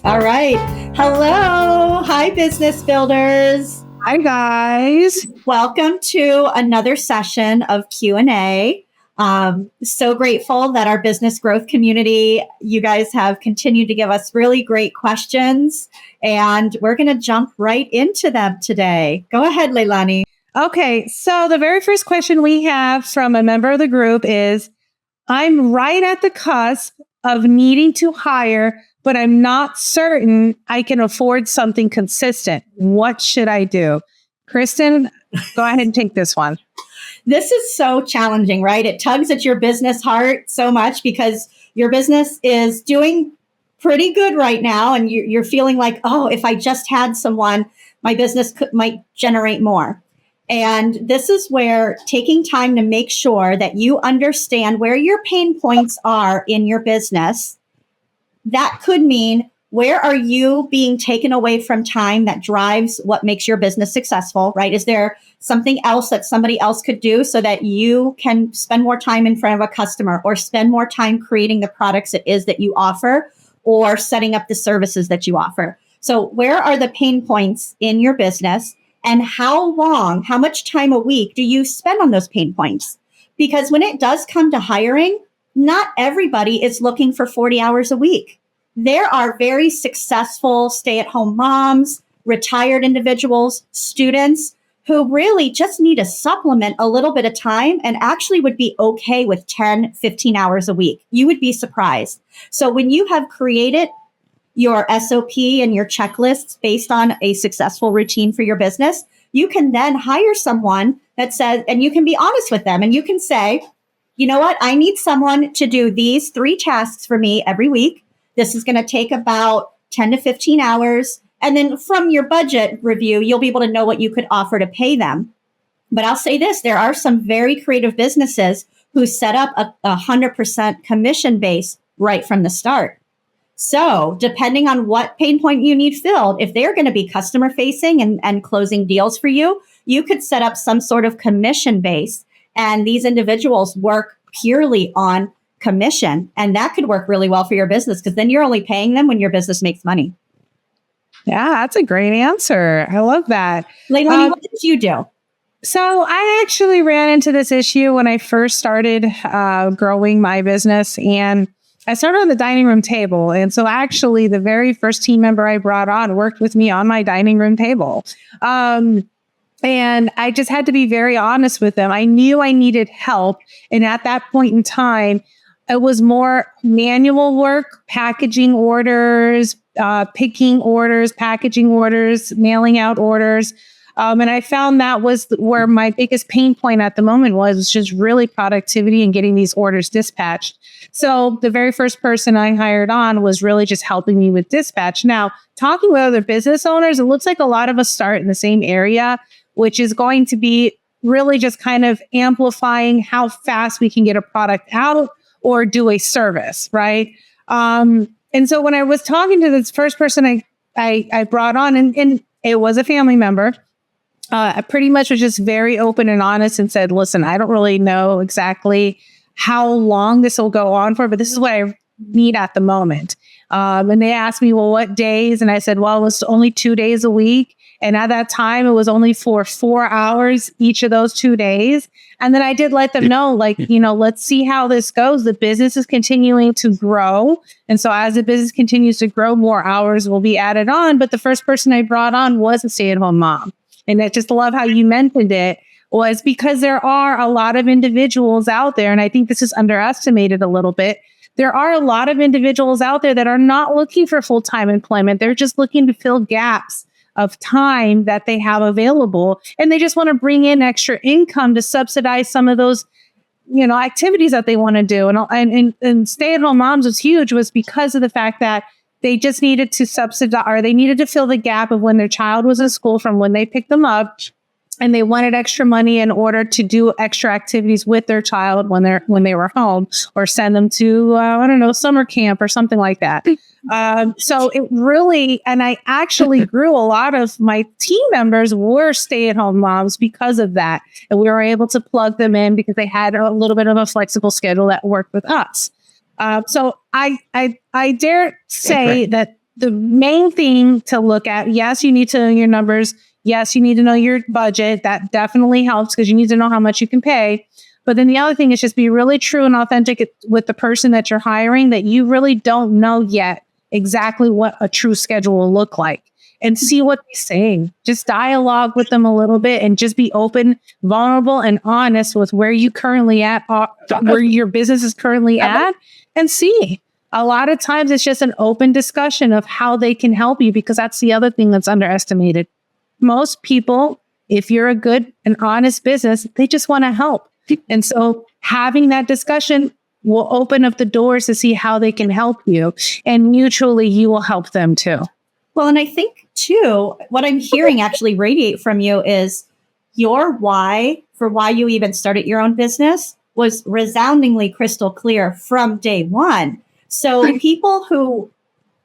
All right. Hello. Hi, business builders. Hi, guys. Welcome to another session of Q&A. So grateful that our business growth community, you guys have continued to give us really great questions, and we're going to jump right into them today. Go ahead, Leilani. Okay, so the very first question we have from a member of the group is, I'm right at the cusp of needing to hire, but I'm not certain I can afford something consistent. What should I do? Kristen, go ahead and take this one. This is so challenging, right? It tugs at your business heart so much because your business is doing pretty good right now. And you're feeling like, oh, if I just had someone, my business might generate more. And this is where taking time to make sure that you understand where your pain points are in your business, that could mean, where are you being taken away from time that drives what makes your business successful, right? Is there something else that somebody else could do so that you can spend more time in front of a customer, or spend more time creating the products it is that you offer, or setting up the services that you offer? So where are the pain points in your business, and how much time a week do you spend on those pain points? Because when it does come to hiring, not everybody is looking for 40 hours a week. There are very successful stay-at-home moms, retired individuals, students who really just need to supplement a little bit of time and actually would be okay with 10, 15 hours a week. You would be surprised. So when you have created your SOP and your checklists based on a successful routine for your business, you can then hire someone that says, and you can be honest with them, and you can say, you know what, I need someone to do these 3 tasks for me every week. This is going to take about 10 to 15 hours. And then from your budget review, you'll be able to know what you could offer to pay them. But I'll say this, there are some very creative businesses who set up a 100% commission base right from the start. So depending on what pain point you need filled, if they're going to be customer facing and closing deals for you, you could set up some sort of commission base. And these individuals work purely on commission. And that could work really well for your business, because then you're only paying them when your business makes money. Yeah, that's a great answer. I love that. Leilani, what did you do? So I actually ran into this issue when I first started growing my business, and I started on the dining room table. And so actually the very first team member I brought on worked with me on my dining room table. And I just had to be very honest with them. I knew I needed help. And at that point in time, it was more manual work, packaging orders, picking orders, packaging orders, mailing out orders. And I found that was where my biggest pain point at the moment was just really productivity and getting these orders dispatched. So the very first person I hired on was really just helping me with dispatch. Now, talking with other business owners, it looks like a lot of us start in the same area, which is going to be really just kind of amplifying how fast we can get a product out or do a service, right? And so when I was talking to this first person I brought on, and it was a family member, I pretty much was just very open and honest and said, listen, I don't really know exactly how long this will go on for, but this is what I need at the moment. And they asked me, well, what days? And I said, well, it was only 2 days a week. And at that time, it was only for 4 hours each of those 2 days. And then I did let them know, like, let's see how this goes. The business is continuing to grow. And so as the business continues to grow, more hours will be added on. But the first person I brought on was a stay-at-home mom. And I just love how you mentioned it, was because there are a lot of individuals out there, and I think this is underestimated a little bit. There are a lot of individuals out there that are not looking for full-time employment. They're just looking to fill gaps of time that they have available. And they just want to bring in extra income to subsidize some of those, activities that they want to do. And stay-at-home moms was huge, was because of the fact that they just needed to subsidize, or they needed to fill the gap of when their child was in school from when they picked them up, and they wanted extra money in order to do extra activities with their child when they were home, or send them to summer camp or something like that. So it really, and I actually grew a lot of my team members were stay-at-home moms because of that, and we were able to plug them in because they had a little bit of a flexible schedule that worked with us. So I dare say that the main thing to look at, yes, you need to know your numbers. Yes, you need to know your budget. That definitely helps because you need to know how much you can pay. But then the other thing is just be really true and authentic with the person that you're hiring, that you really don't know yet exactly what a true schedule will look like, and see what they're saying. Just dialogue with them a little bit and just be open, vulnerable, and honest with where you currently at, where your business is currently at, and see. A lot of times it's just an open discussion of how they can help you, because that's the other thing that's underestimated. Most people, if you're a good and honest business, they just want to help. And so having that discussion will open up the doors to see how they can help you, and mutually you will help them too. Well, and I think too, what I'm hearing actually radiate from you is your why for why you even started your own business was resoundingly crystal clear from day one. So people who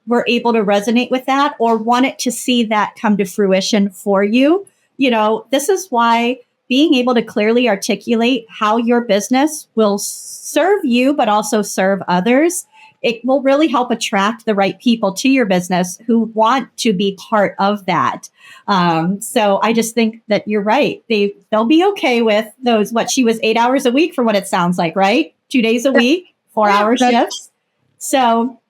were able to resonate with that or wanted to see that come to fruition for you, this is why being able to clearly articulate how your business will serve you, but also serve others, it will really help attract the right people to your business who want to be part of that. So I just think that you're right. They'll be okay with those, she was 8 hours a week for what it sounds like, right? 2 days a week, 4-hour shifts. So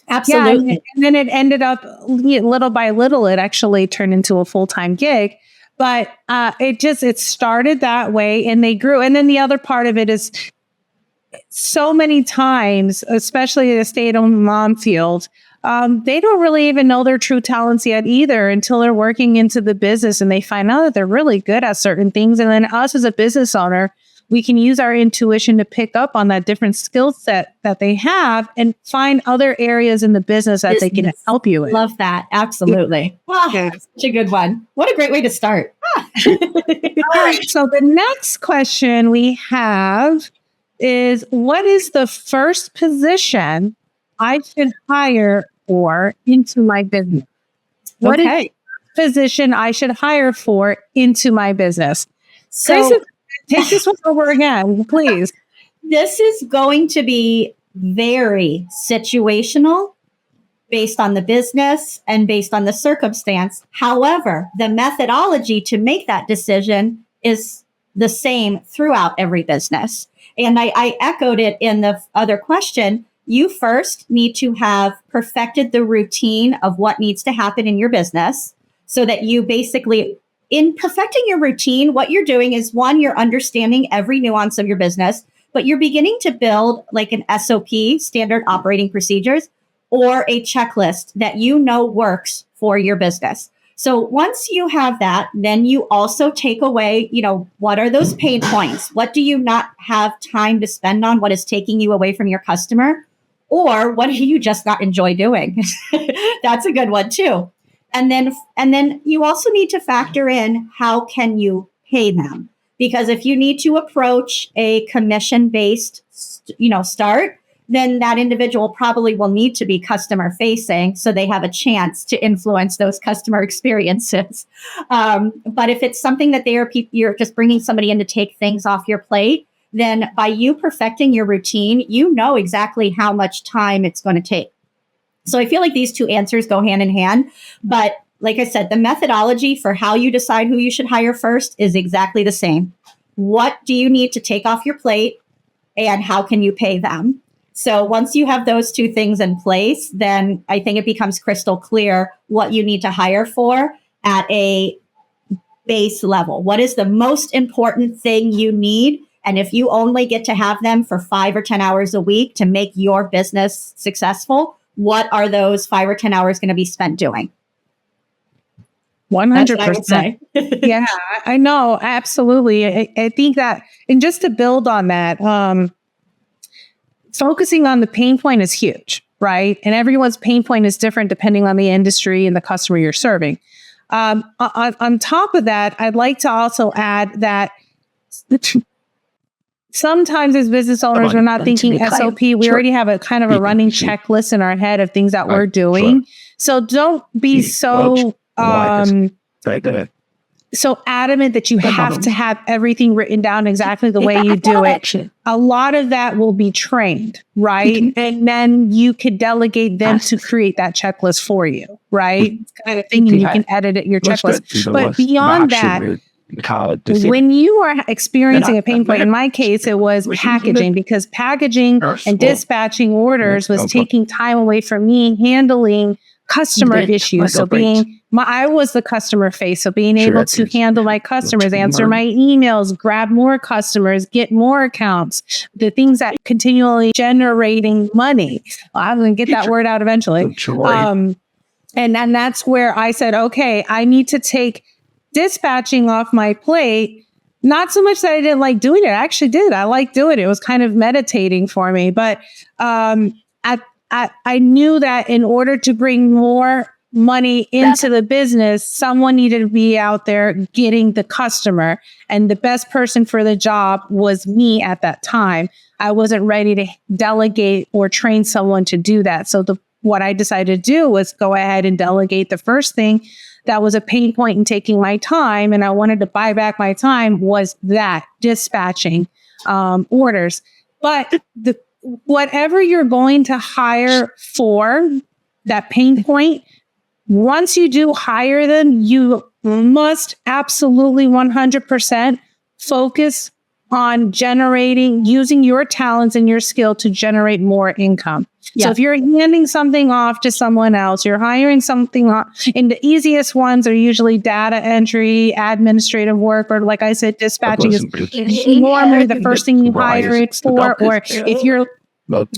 absolutely. Yeah, and then it ended up little by little, it actually turned into a full-time gig. But it started that way and they grew. And then the other part of it is so many times, especially in the stay-at-home mom field, they don't really even know their true talents yet either until they're working into the business and they find out that they're really good at certain things. And then us as a business owner, we can use our intuition to pick up on that different skill set that they have and find other areas in the business that they can help you with. Love that. Absolutely. Wow, that's such a good one. What a great way to start. All right. So the next question we have is, what is the first position I should hire for into my business? What is the position I should hire for into my business? So take this one over again, please. This is going to be very situational based on the business and based on the circumstance. However, the methodology to make that decision is the same throughout every business. And I echoed it in the other question. You first need to have perfected the routine of what needs to happen in your business so that you basically, in perfecting your routine, what you're doing is, one, you're understanding every nuance of your business, but you're beginning to build like an SOP, standard operating procedures, or a checklist that works for your business. So once you have that, then you also take away, what are those pain points? What do you not have time to spend on? What is taking you away from your customer? Or what do you just not enjoy doing? That's a good one too. And then you also need to factor in, how can you pay them? Because if you need to approach a commission-based, start, then that individual probably will need to be customer facing so they have a chance to influence those customer experiences. But if it's something that you're just bringing somebody in to take things off your plate, then by you perfecting your routine, you know exactly how much time it's going to take. So I feel like these two answers go hand in hand. But like I said, the methodology for how you decide who you should hire first is exactly the same. What do you need to take off your plate, and how can you pay them? So once you have those two things in place, then I think it becomes crystal clear what you need to hire for at a base level. What is the most important thing you need? And if you only get to have them for 5 or 10 hours a week to make your business successful, what are those 5 or 10 hours going to be spent doing? 100%. Yeah, I know. Absolutely. I think that, and just to build on that, focusing on the pain point is huge, right? And everyone's pain point is different depending on the industry and the customer you're serving. On top of that, I'd like to also add that sometimes as business owners, we're not thinking SOP. We already have a kind of a running checklist in our head of things that we're doing. So don't be so so adamant that you have to have everything written down exactly the way you do it. A lot of that will be trained, right? And then you could delegate them to create that checklist for you, right? It's kind of thing, and you can edit it, your checklist. But beyond that, when you are experiencing a pain point, in my case, it was packaging, because packaging and dispatching orders was taking time away from me handling customer issues. So I was the customer face. So being able to handle my customers, answer my emails, grab more customers, get more accounts, the things that continually generating money. I'm going to get that word out eventually. And then that's where I said, okay, I need to take dispatching off my plate. Not so much that I didn't like doing it. I actually did. I liked doing it. It was kind of meditating for me. But I knew that in order to bring more money into the business, someone needed to be out there getting the customer. And the best person for the job was me at that time. I wasn't ready to delegate or train someone to do that. So what I decided to do was go ahead and delegate the first thing that was a pain point in taking my time, and I wanted to buy back my time, was that dispatching orders. But whatever you're going to hire for that pain point, once you do hire them, you must absolutely 100% focus on using your talents and your skill to generate more income. Yeah. So if you're handing something off to someone else, you're hiring something off, and the easiest ones are usually data entry, administrative work, or like I said, dispatching is normally the first thing you hire it for. Or if you're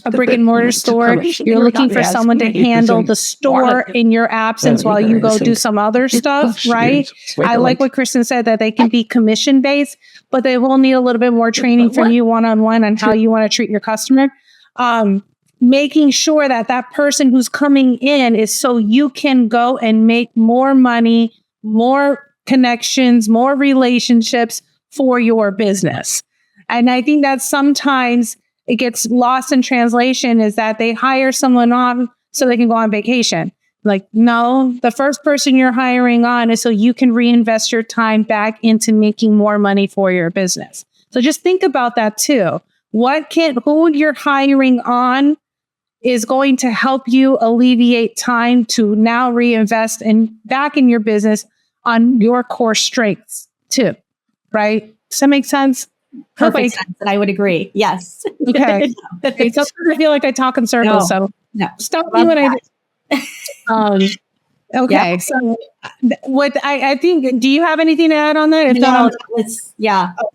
a brick and mortar store, you're looking for someone to handle the store in your absence while you go do some other stuff, right? I like what Kristen said, that they can be commission based, but they will need a little bit more training from you one-on-one on how you want to treat your customer. Making sure that that person who's coming in is so you can go and make more money, more connections, more relationships for your business. And I think that sometimes it gets lost in translation, is that they hire someone on so they can go on vacation. Like, no, the first person you're hiring on is so you can reinvest your time back into making more money for your business. So just think about that too. Who you're hiring on is going to help you alleviate time to now reinvest back in your business on your core strengths too, right? Does that make sense? Perfect sense, and I would agree. Yes. Okay. So I feel like I talk in circles, no. Stop me when I do. Okay. Yeah. So what I think, do you have anything to add on that? If not,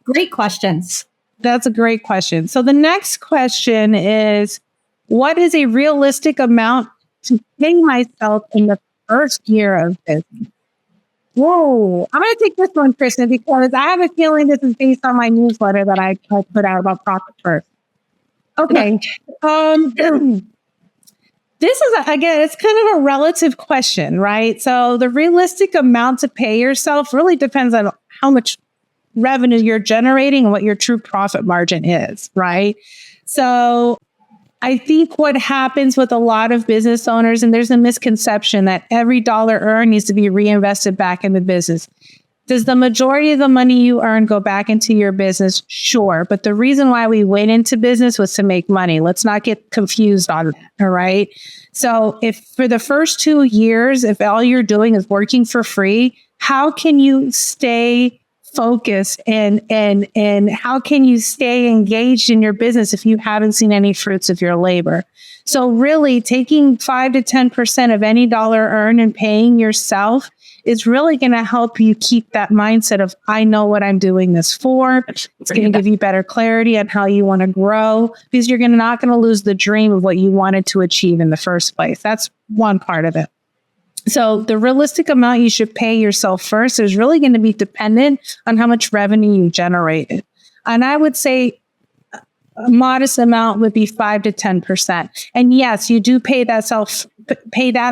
great questions. That's a great question. So the next question is, what is a realistic amount to pay myself in the first year of business? Whoa, I'm going to take this one, Kristen, because I have a feeling this is based on my newsletter that I put out about Profit First. Okay. This is, again, it's kind of a relative question, right? So the realistic amount to pay yourself really depends on how much revenue you're generating and what your true profit margin is, right? So I think what happens with a lot of business owners, and there's a misconception that every dollar earned needs to be reinvested back in the business. Does the majority of the money you earn go back into your business? Sure. But the reason why we went into business was to make money. Let's not get confused on that. All right. So if for the first 2 years, if all you're doing is working for free, how can you stay focused and how can you stay engaged in your business if you haven't seen any fruits of your labor? So really taking 5 to 10% of any dollar earned and paying yourself is really going to help you keep that mindset of, I know what I'm doing this for. It's going to give you better clarity on how you want to grow, because you're not going to lose the dream of what you wanted to achieve in the first place. That's one part of it. So the realistic amount you should pay yourself first is really going to be dependent on how much revenue you generated. And I would say a modest amount would be 5 to 10%. And yes, you do pay that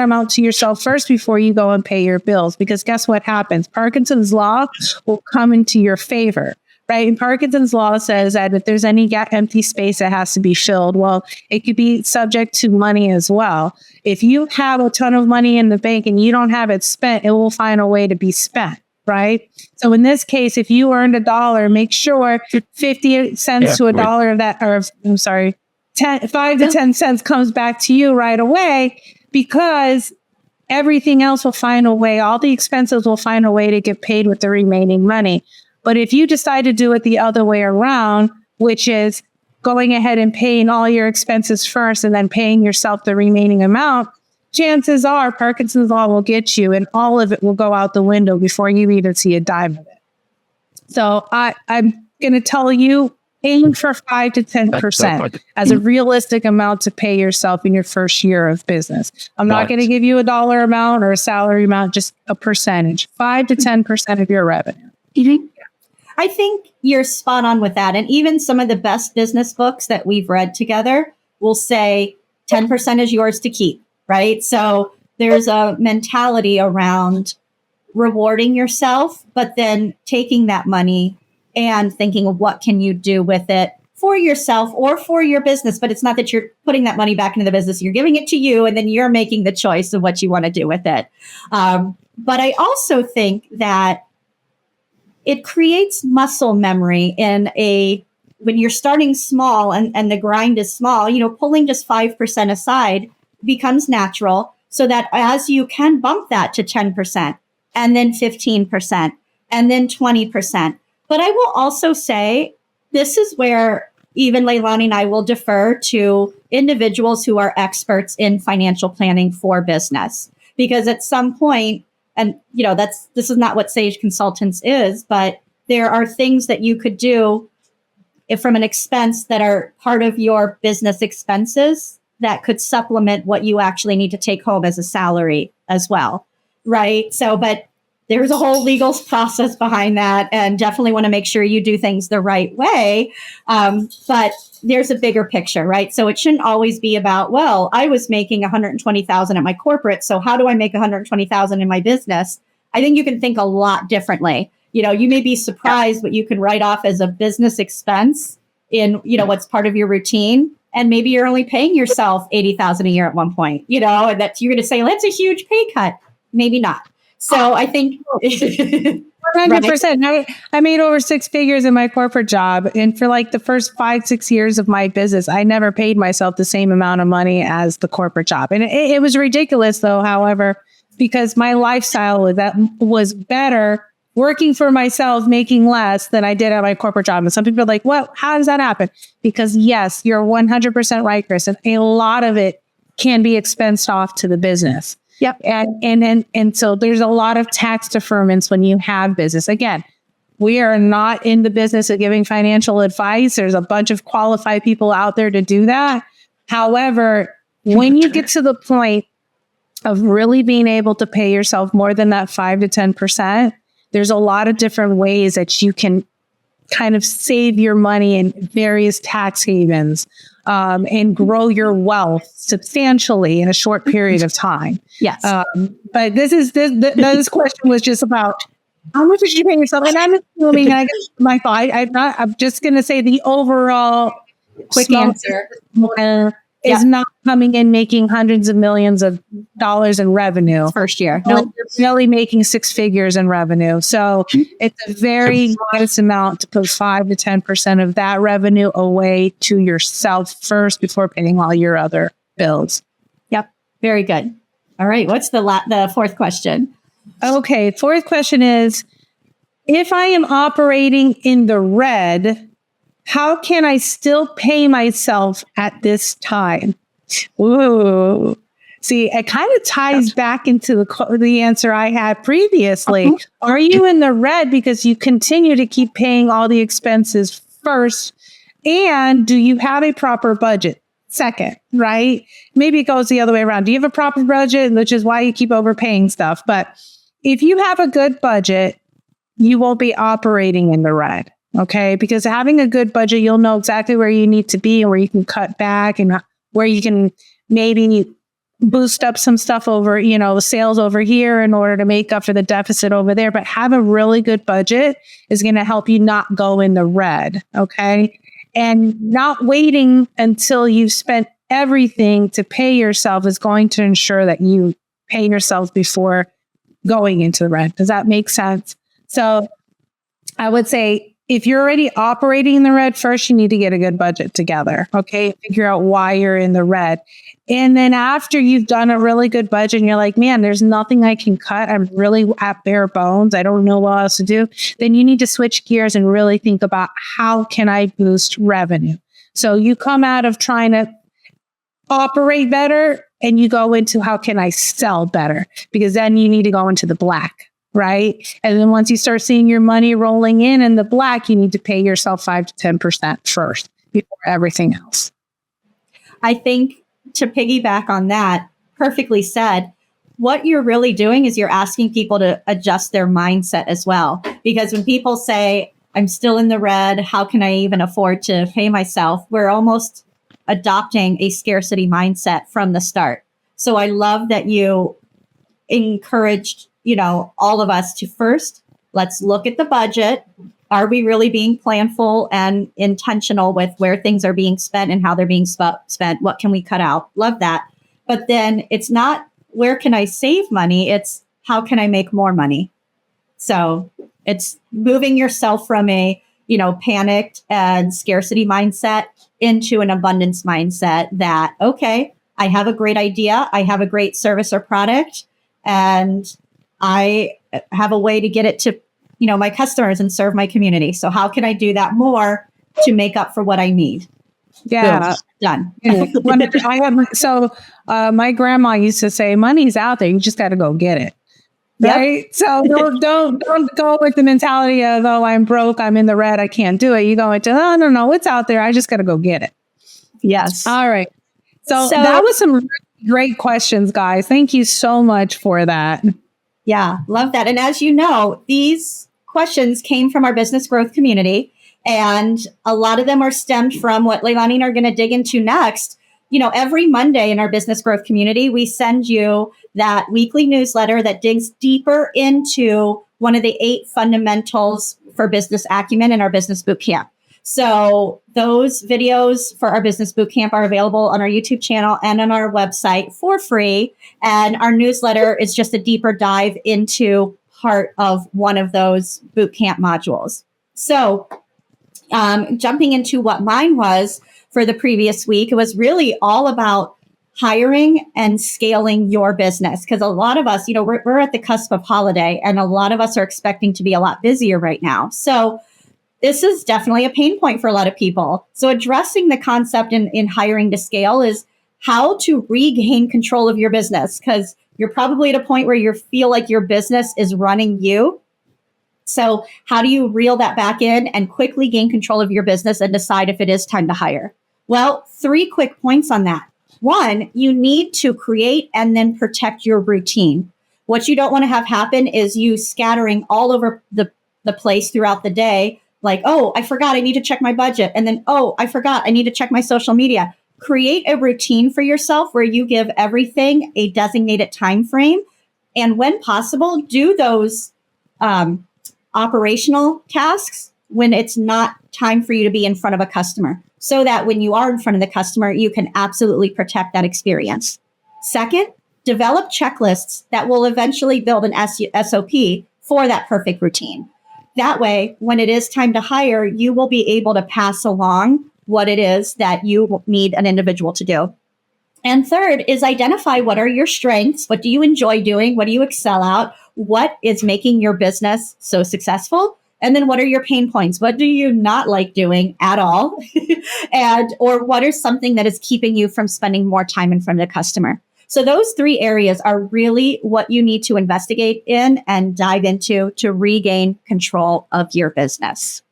amount to yourself first before you go and pay your bills, because guess what happens? Parkinson's law will come into your favor. Right? And Parkinson's law says that if there's any empty space that has to be filled, well, it could be subject to money as well. If you have a ton of money in the bank and you don't have it spent, it will find a way to be spent. right? So in this case, if you earned $1, make sure 50 cents to $1 of that, or I'm sorry, 5 to 10 cents comes back to you right away, because everything else will find a way. All the expenses will find a way to get paid with the remaining money. But if you decide to do it the other way around, which is going ahead and paying all your expenses first and then paying yourself the remaining amount, chances are Parkinson's law will get you and all of it will go out the window before you even see a dime of it. So I'm going to tell you, aim for 5 to 10% as a realistic amount to pay yourself in your first year of business. I'm not going to give you a dollar amount or a salary amount, just a percentage, 5 to 10% of your revenue. Mm-hmm. I think you're spot on with that. And even some of the best business books that we've read together will say 10% is yours to keep, right? So there's a mentality around rewarding yourself, but then taking that money and thinking of what can you do with it for yourself or for your business. But it's not that you're putting that money back into the business. You're giving it to you, and then you're making the choice of what you want to do with it. But I also think that it creates muscle memory when you're starting small and the grind is small, pulling just 5% aside becomes natural, so that as you can bump that to 10% and then 15% and then 20%. But I will also say, this is where even Leilani and I will defer to individuals who are experts in financial planning for business, because at some point, and this is not what Saige Consultants is, but there are things that you could do from an expense that are part of your business expenses that could supplement what you actually need to take home as a salary as well, right? So, but there's a whole legal process behind that, and definitely want to make sure you do things the right way. But there's a bigger picture, right? So it shouldn't always be about, well, I was making $120,000 at my corporate, so how do I make $120,000 in my business? I think you can think a lot differently. You may be surprised what you can write off as a business expense in, what's part of your routine. And maybe you're only paying yourself $80,000 a year at one point, and that you're going to say, well, that's a huge pay cut. Maybe not. So I think 100%. I made over 6 figures in my corporate job. And for like the first 5-6 years of my business, I never paid myself the same amount of money as the corporate job. And it was ridiculous, though, however, because my lifestyle was better working for myself, making less than I did at my corporate job. And some people are like, what? How does that happen? Because yes, you're 100% right, Chris. And a lot of it can be expensed off to the business. Yep. And so there's a lot of tax deferments when you have business. Again, we are not in the business of giving financial advice. There's a bunch of qualified people out there to do that. However, when you get to the point of really being able to pay yourself more than that 5 to 10%, there's a lot of different ways that you can kind of save your money in various tax havens. And grow your wealth substantially in a short period of time. Yes. But this question was just about how much did you pay yourself? And I'm assuming, I'm just going to say the overall quick answer is not coming in making hundreds of millions of dollars in revenue. First year. No, you're really making 6 figures in revenue. So it's a very modest amount to put 5 to 10% of that revenue away to yourself first before paying all your other bills. Yep. Very good. All right. What's the fourth question? Okay. Fourth question is, if I am operating in the red, how can I still pay myself at this time? Ooh. See, it kind of ties back into the answer I had previously. Are you in the red because you continue to keep paying all the expenses first? And do you have a proper budget? Second, right? Maybe it goes the other way around. Do you have a proper budget, which is why you keep overpaying stuff? But if you have a good budget, you won't be operating in the red. Okay, because having a good budget, you'll know exactly where you need to be and where you can cut back and where you can maybe boost up some stuff over, the sales over here in order to make up for the deficit over there. But have a really good budget is going to help you not go in the red. Okay, and not waiting until you've spent everything to pay yourself is going to ensure that you pay yourself before going into the red. Does that make sense? So I would say, if you're already operating in the red, first, you need to get a good budget together. Okay. Figure out why you're in the red. And then after you've done a really good budget and you're like, man, there's nothing I can cut. I'm really at bare bones. I don't know what else to do. Then you need to switch gears and really think about, how can I boost revenue? So you come out of trying to operate better and you go into, how can I sell better? Because then you need to go into the black. Right. And then once you start seeing your money rolling in the black, you need to pay yourself 5 to 10% first before everything else. I think, to piggyback on that, perfectly said, what you're really doing is you're asking people to adjust their mindset as well. Because when people say, I'm still in the red, how can I even afford to pay myself? We're almost adopting a scarcity mindset from the start. So I love that you encouraged, all of us to first, let's look at the budget. Are we really being planful and intentional with where things are being spent and how they're being spent? What can we cut out? Love that. But then it's not, where can I save money? It's, how can I make more money? So it's moving yourself from a, panicked and scarcity mindset into an abundance mindset that, okay, I have a great idea. I have a great service or product, and I have a way to get it to, my customers and serve my community. So how can I do that more to make up for what I need? Yeah. Boom, done. My grandma used to say, money's out there. You just got to go get it. Right. Yep. So don't go with the mentality of, oh, I'm broke, I'm in the red, I can't do it. You go into, oh, no, it's out there. I just got to go get it. Yes. All right. So that was some really great questions, guys. Thank you so much for that. Yeah, love that. And as you know, these questions came from our business growth community, and a lot of them are stemmed from what Leilani and are going to dig into next. Every Monday in our business growth community, we send you that weekly newsletter that digs deeper into one of the 8 fundamentals for business acumen in our business boot camp. So those videos for our business bootcamp are available on our YouTube channel and on our website for free. And our newsletter is just a deeper dive into part of one of those bootcamp modules. So jumping into what mine was for the previous week, it was really all about hiring and scaling your business. Because a lot of us, we're at the cusp of holiday, and a lot of us are expecting to be a lot busier right now. So this is definitely a pain point for a lot of people. So addressing the concept in hiring to scale is how to regain control of your business, because you're probably at a point where you feel like your business is running you. So how do you reel that back in and quickly gain control of your business and decide if it is time to hire? Well, 3 quick points on that. 1, you need to create and then protect your routine. What you don't want to have happen is you scattering all over the place throughout the day. Like, oh, I forgot I need to check my budget. And then, oh, I forgot I need to check my social media. Create a routine for yourself where you give everything a designated time frame. And when possible, do those operational tasks when it's not time for you to be in front of a customer, so that when you are in front of the customer, you can absolutely protect that experience. Second, develop checklists that will eventually build an SOP for that perfect routine. That way, when it is time to hire, you will be able to pass along what it is that you need an individual to do. And third is identify, what are your strengths? What do you enjoy doing? What do you excel at? What is making your business so successful? And then what are your pain points? What do you not like doing at all? Or what is something that is keeping you from spending more time in front of the customer? So those 3 areas are really what you need to investigate in and dive into to regain control of your business.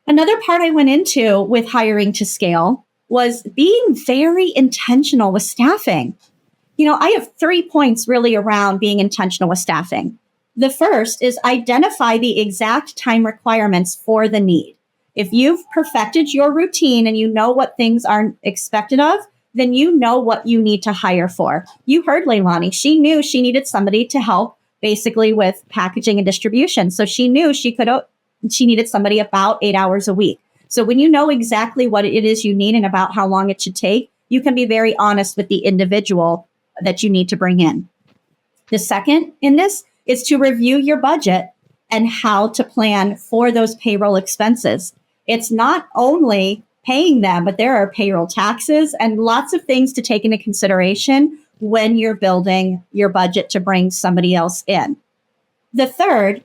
Another part I went into with hiring to scale was being very intentional with staffing. I have 3 points really around being intentional with staffing. The first is identify the exact time requirements for the need. If you've perfected your routine and you know what things are expected of, then you know what you need to hire for. You heard Leilani. She knew she needed somebody to help basically with packaging and distribution. So she knew she needed somebody about 8 hours a week. So when you know exactly what it is you need and about how long it should take, you can be very honest with the individual that you need to bring in. The second in this is to review your budget and how to plan for those payroll expenses. It's not only paying them, but there are payroll taxes and lots of things to take into consideration when you're building your budget to bring somebody else in. The third,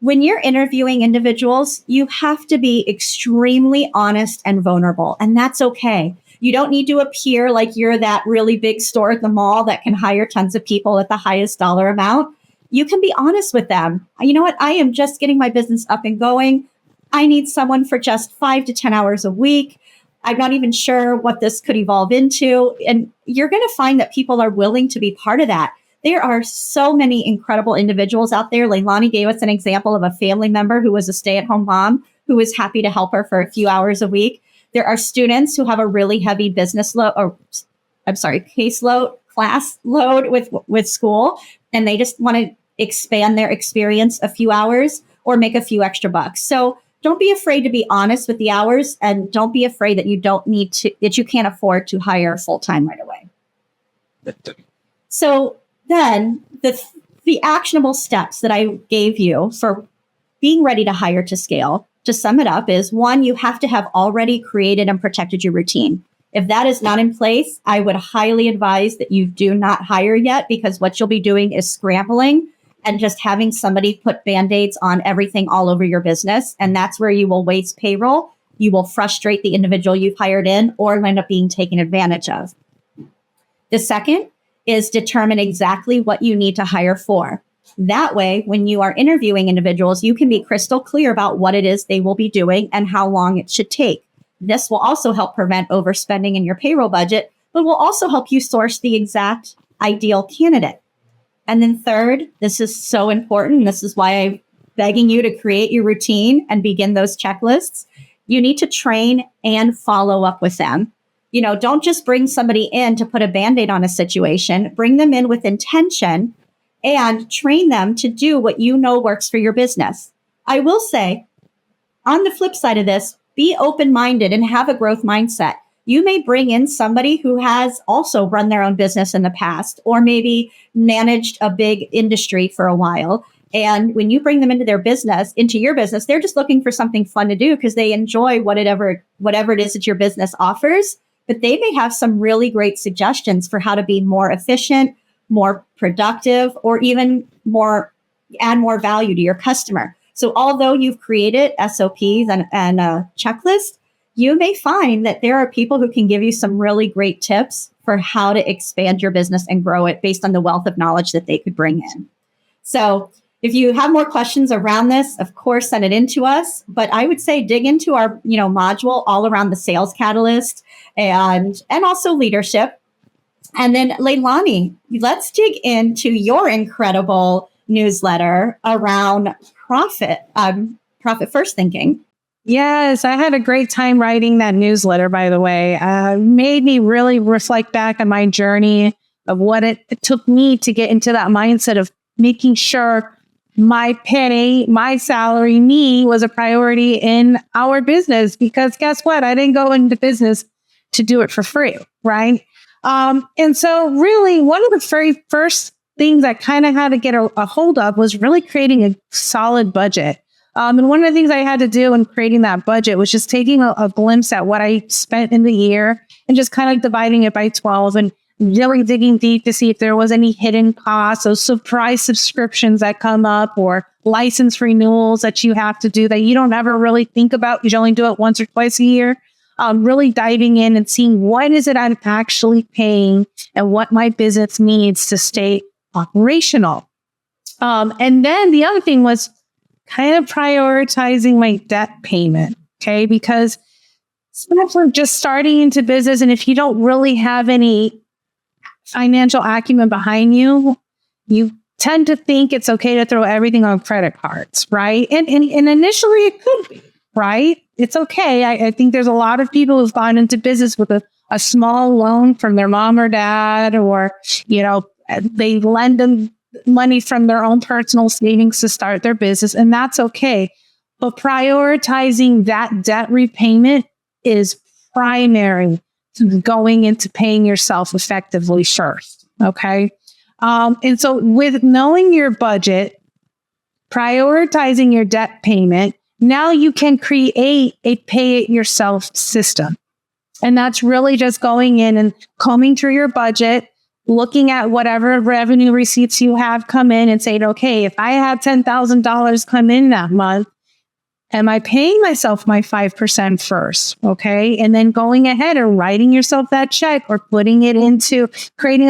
when you're interviewing individuals, you have to be extremely honest and vulnerable, and that's okay. You don't need to appear like you're that really big store at the mall that can hire tons of people at the highest dollar amount. You can be honest with them. You know what? I am just getting my business up and going. I need someone for just 5 to 10 hours a week. I'm not even sure what this could evolve into. And you're going to find that people are willing to be part of that. There are so many incredible individuals out there. Leilani gave us an example of a family member who was a stay-at-home mom who was happy to help her for a few hours a week. There are students who have a really heavy class load with school, and they just want to expand their experience a few hours or make a few extra bucks. So don't be afraid to be honest with the hours, and don't be afraid that you can't afford to hire full-time right away. So then the actionable steps that I gave you for being ready to hire to scale, to sum it up, is one, you have to have already created and protected your routine. If that is not in place, I would highly advise that you do not hire yet, because what you'll be doing is scrambling and just having somebody put Band-Aids on everything all over your business. And that's where you will waste payroll. You will frustrate the individual you've hired in or end up being taken advantage of. The second is determine exactly what you need to hire for. That way, when you are interviewing individuals, you can be crystal clear about what it is they will be doing and how long it should take. This will also help prevent overspending in your payroll budget, but will also help you source the exact ideal candidate. And then third, this is so important. This is why I'm begging you to create your routine and begin those checklists. You need to train and follow up with them. Don't just bring somebody in to put a Band-Aid on a situation. Bring them in with intention and train them to do what you know works for your business. I will say, on the flip side of this, be open-minded and have a growth mindset. You may bring in somebody who has also run their own business in the past, or maybe managed a big industry for a while. And when you bring them into your business, they're just looking for something fun to do because they enjoy whatever it is that your business offers. But they may have some really great suggestions for how to be more efficient, more productive, or even add more value to your customer. So although you've created SOPs and a checklist, you may find that there are people who can give you some really great tips for how to expand your business and grow it based on the wealth of knowledge that they could bring in. So if you have more questions around this, of course, send it in to us. But I would say dig into our module all around the sales catalyst and also leadership. And then Leilani, let's dig into your incredible newsletter around profit first thinking. Yes, I had a great time writing that newsletter, by the way. Made me really reflect back on my journey of what it took me to get into that mindset of making sure my pay, my salary, me was a priority in our business. Because guess what? I didn't go into business to do it for free, right? And so really one of the very first things I kind of had to get a hold of was really creating a solid budget. And one of the things I had to do in creating that budget was just taking a glimpse at what I spent in the year and just kind of dividing it by 12 and really digging deep to see if there was any hidden costs, those surprise subscriptions that come up or license renewals that you have to do that you don't ever really think about because you only do it once or twice a year. Really diving in and seeing what is it I'm actually paying and what my business needs to stay operational. And then the other thing was kind of prioritizing my debt payment, okay? Because especially just starting into business, and if you don't really have any financial acumen behind you, you tend to think it's okay to throw everything on credit cards, right? And initially it could be, right? It's okay. I think there's a lot of people who've gone into business with a small loan from their mom or dad, or, they lend them money from their own personal savings to start their business, and that's okay. But prioritizing that debt repayment is primary to going into paying yourself effectively first, okay? And so with knowing your budget, prioritizing your debt payment, now you can create a pay it yourself system. And that's really just going in and combing through your budget, looking at whatever revenue receipts you have come in and saying, okay, if I had $10,000 come in that month, am I paying myself my 5% first? Okay. And then going ahead and writing yourself that check or putting it into creating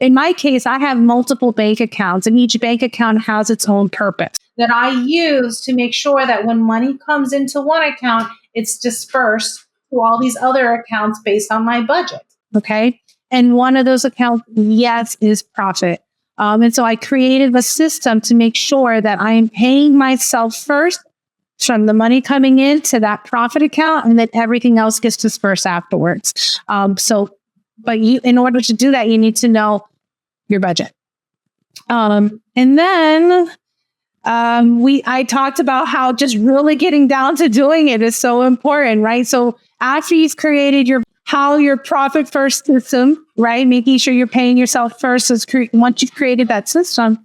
in my case, I have multiple bank accounts and each bank account has its own purpose that I use to make sure that when money comes into one account, it's dispersed to all these other accounts based on my budget. Okay. And one of those accounts, yes, is profit. And so I created a system to make sure that I am paying myself first from the money coming in to that profit account, and then everything else gets dispersed afterwards. But in order to do that, you need to know your budget. And then I talked about how just really getting down to doing it is so important, right? So after you've created your profit first system, right? Making sure you're paying yourself first. Once you've created that system,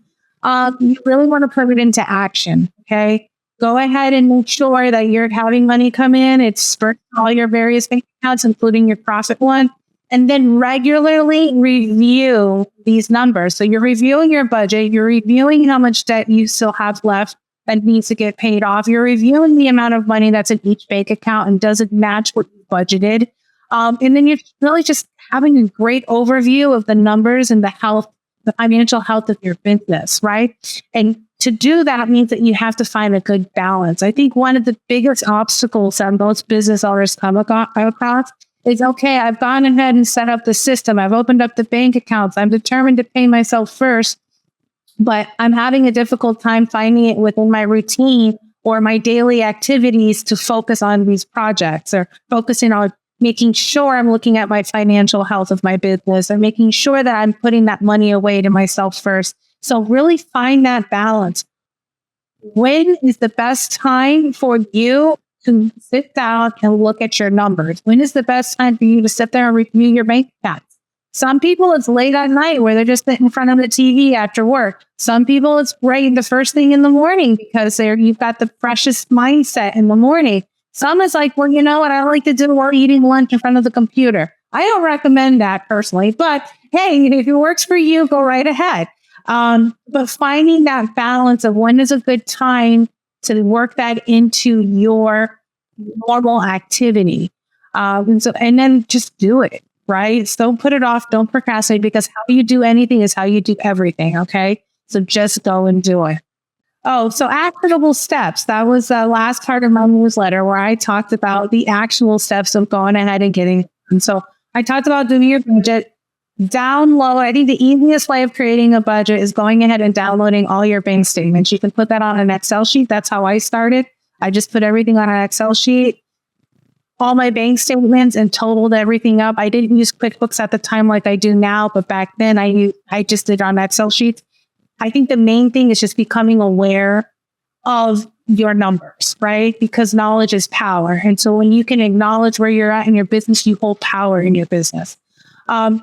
you really want to put it into action. Okay. Go ahead and make sure that you're having money come in. It's for all your various bank accounts, including your profit one. And then regularly review these numbers. So you're reviewing your budget. You're reviewing how much debt you still have left that needs to get paid off. You're reviewing the amount of money that's in each bank account and does it match what you budgeted. And then you're really just having a great overview of the numbers and the financial health of your business, right? And to do that means that you have to find a good balance. I think one of the biggest obstacles that most business owners come across is, okay, I've gone ahead and set up the system. I've opened up the bank accounts. I'm determined to pay myself first, but I'm having a difficult time finding it within my routine or my daily activities to focus on these projects, or focusing on making sure I'm looking at my financial health of my business, or making sure that I'm putting that money away to myself first. So really find that balance. When is the best time for you to sit down and look at your numbers? When is the best time for you to sit there and review your bank accounts? Some people, it's late at night where they're just sitting in front of the TV after work. Some people, it's right the first thing in the morning because you've got the freshest mindset in the morning. Some is like, well, you know what I like to do while eating lunch in front of the computer. I don't recommend that personally, but hey, if it works for you, go right ahead. But finding that balance of when is a good time to work that into your normal activity. And then just do it, right? So don't put it off. Don't procrastinate, because how you do anything is how you do everything. Okay. So just go and do it. Oh, so actionable steps. That was the last part of my newsletter where I talked about the actionable steps of going ahead and getting. And so I talked about doing your budget. Download. I think the easiest way of creating a budget is going ahead and downloading all your bank statements. You can put that on an Excel sheet. That's how I started. I just put everything on an Excel sheet, all my bank statements, and totaled everything up. I didn't use QuickBooks at the time like I do now, but back then I just did it on Excel sheets. I think the main thing is just becoming aware of your numbers, right? Because knowledge is power. And so when you can acknowledge where you're at in your business, you hold power in your business.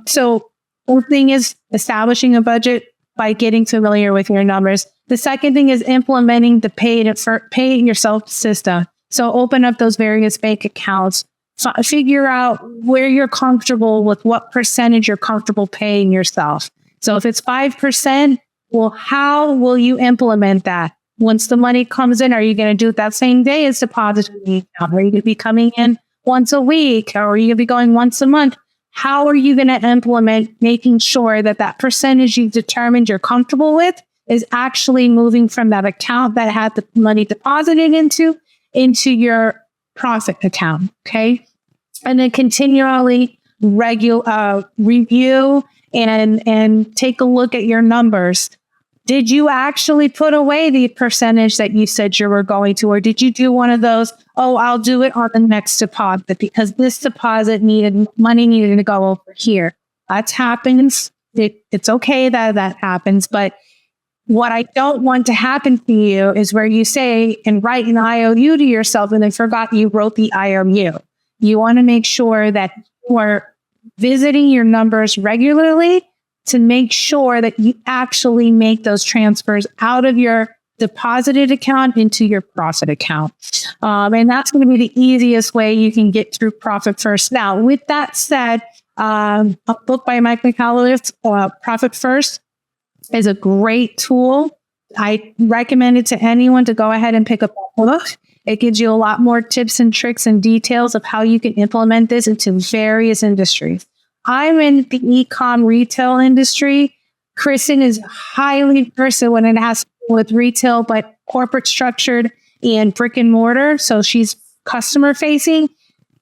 So one thing is establishing a budget by getting familiar with your numbers. The second thing is implementing the pay it yourself system. So open up those various bank accounts, figure out where you're comfortable with, what percentage you're comfortable paying yourself. So if it's 5%, well, how will you implement that? Once the money comes in, are you going to do it that same day as depositing the account? Are you going to be coming in once a week, or are you going to be going once a month? How are you going to implement making sure that that percentage you've determined you're comfortable with is actually moving from that account that had the money deposited into your profit account? Okay. And then continually review and take a look at your numbers. Did you actually put away the percentage that you said you were going to, or did you do one of those, oh, I'll do it on the next deposit because this deposit money needed to go over here? That happens. It's okay that happens. But what I don't want to happen for you is where you say and write an IOU to yourself and then forgot you wrote the IOU. You want to make sure that you are visiting your numbers regularly to make sure that you actually make those transfers out of your deposited account into your profit account. And that's going to be the easiest way you can get through Profit First. Now, with that said, a book by Mike Michalowicz, Profit First, is a great tool. I recommend it to anyone to go ahead and pick up a book. It gives you a lot more tips and tricks and details of how you can implement this into various industries. I'm in the e-com retail industry. Kristen is highly versed when it has to do with retail, but corporate structured and brick and mortar. So she's customer facing.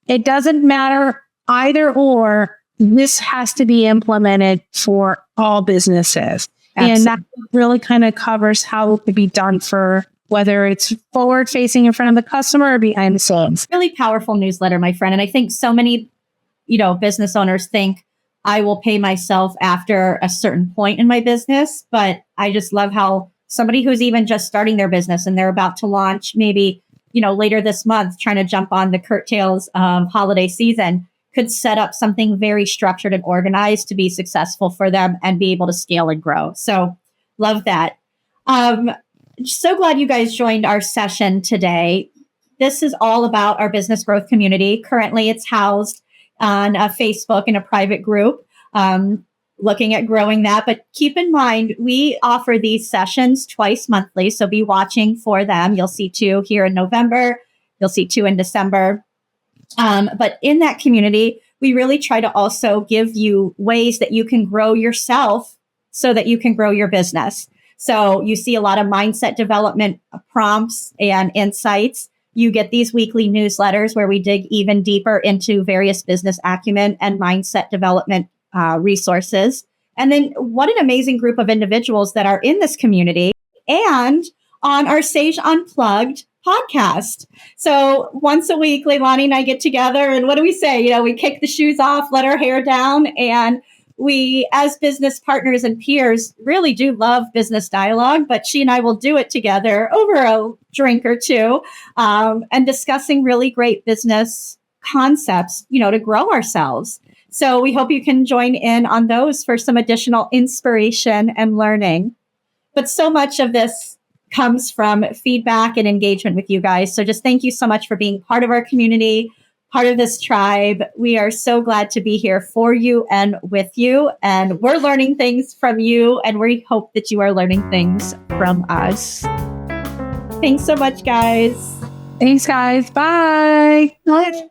It doesn't matter either or. This has to be implemented for all businesses. Absolutely. And that really kind of covers how it could be done for whether it's forward facing in front of the customer or behind the scenes. Really powerful newsletter, my friend. And I think so many, business owners think I will pay myself after a certain point in my business. But I just love how somebody who's even just starting their business and they're about to launch maybe, later this month, trying to jump on the curtails holiday season, could set up something very structured and organized to be successful for them and be able to scale and grow. So love that. So glad you guys joined our session today. This is all about our business growth community. Currently, it's housed on Facebook in a private group, looking at growing that. But keep in mind, we offer these sessions twice monthly. So be watching for them. You'll see 2 here in November. You'll see 2 in December. But in that community, we really try to also give you ways that you can grow yourself so that you can grow your business. So you see a lot of mindset development prompts and insights. You get these weekly newsletters where we dig even deeper into various business acumen and mindset development resources. And then what an amazing group of individuals that are in this community and on our Saige Unplugged podcast. So once a week, Leilani and I get together and what do we say? We kick the shoes off, let our hair down, and we, as business partners and peers, really do love business dialogue, but she and I will do it together over a drink or two and discussing really great business concepts, to grow ourselves. So we hope you can join in on those for some additional inspiration and learning. But so much of this comes from feedback and engagement with you guys. So just thank you so much for being part of our community, part of this tribe. We are so glad to be here for you and with you. And we're learning things from you. And we hope that you are learning things from us. Thanks so much, guys. Thanks, guys. Bye. Bye.